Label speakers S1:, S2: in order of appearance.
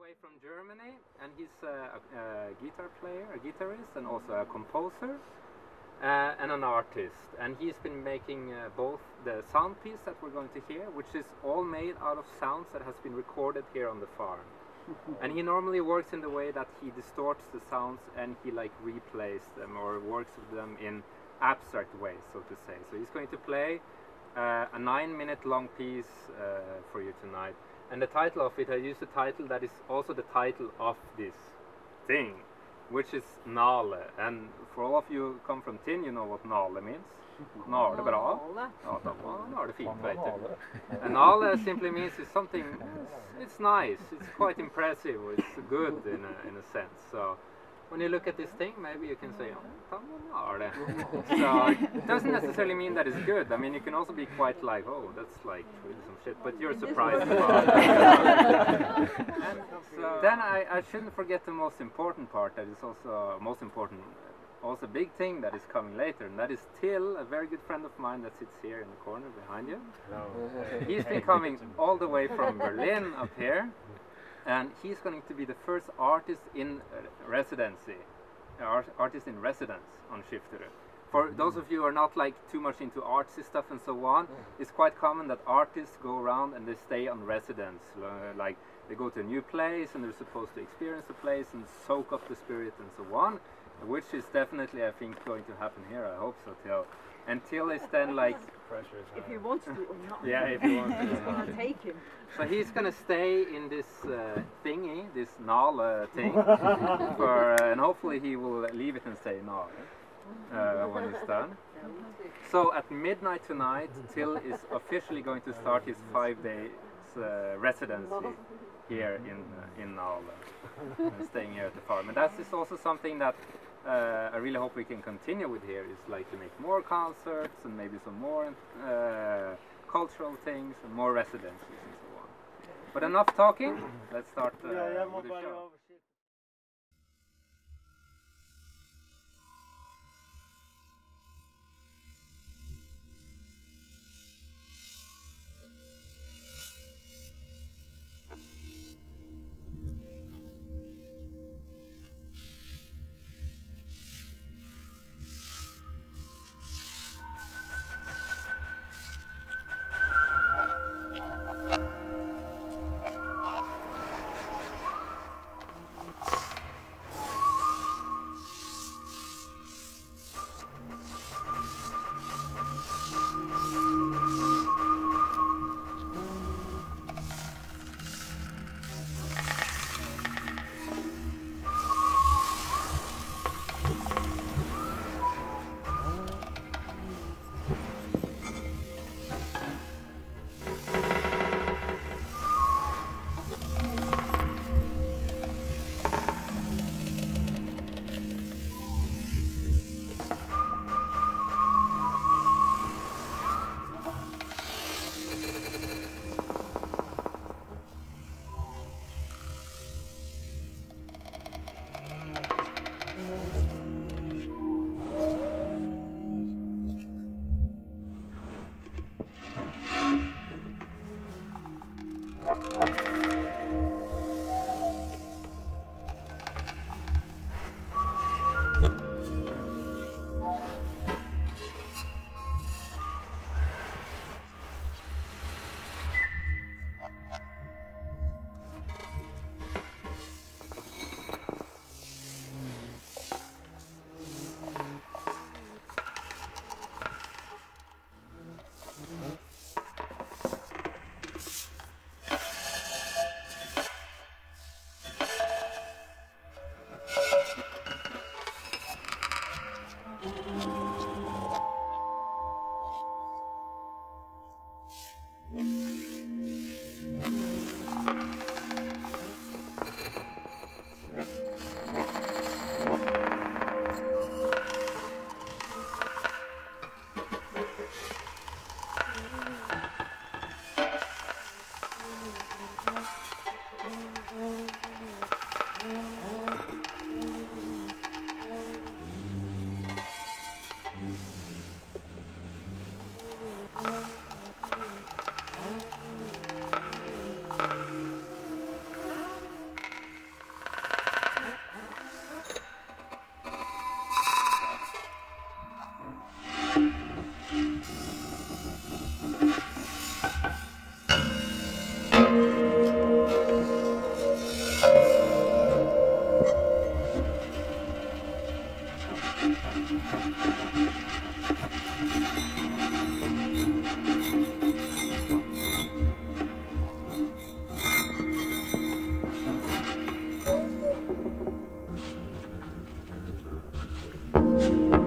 S1: way from Germany, and he's a guitar player, a guitarist, and also a composer and an artist. And he's been making both the sound piece that we're going to hear, which is all made out of sounds that has been recorded here on the farm. And he normally works in the way that he distorts the sounds and he like replays them or works with them in abstract ways, so to say. So he's going to play a 9-minute long piece for you tonight. And the title of it, I used a title that is also the title of this thing, which is Nale. And for all of you who come from Tinn, you know what Nale means. Nale, bra. Ja, Nale fint, vet du. And Nale simply means it's something, it's nice, it's quite impressive, it's good in a sense. So when you look at this thing, maybe you can say, oh, Nale. So it doesn't necessarily mean that it's good. I mean, you can also be quite like, oh, that's like really some shit, but you're surprised about it. And so then I shouldn't forget the most important part that is also most important. Also a big thing that is coming later, and that is Till, a very good friend of mine that sits here in the corner behind you. He's been coming all the way from Berlin up here, and he's going to be the first artist in residency, artist in residence on Skifterud. For those of you who are not like too much into artsy stuff and so on, it's quite common that artists go around and they stay on residence, like they go to a new place and they're supposed to experience the place and soak up the spirit and so on. Which is definitely, I think, going to happen here. I hope so, Till. And Till is then like...
S2: If he wants to or not.
S1: Yeah, if he wants to.
S2: It's going to take him.
S1: So he's going to stay in this thingy, this Nale thing, for, and hopefully he will leave it and say Nale when he's done. So at midnight tonight, Till is officially going to start his 5 days residency here in Nale, staying here at the farm. And that is also something that I really hope we can continue with here, is like to make more concerts and maybe some more cultural things and more residencies and so on. But enough talking, let's start with the show. Thank you.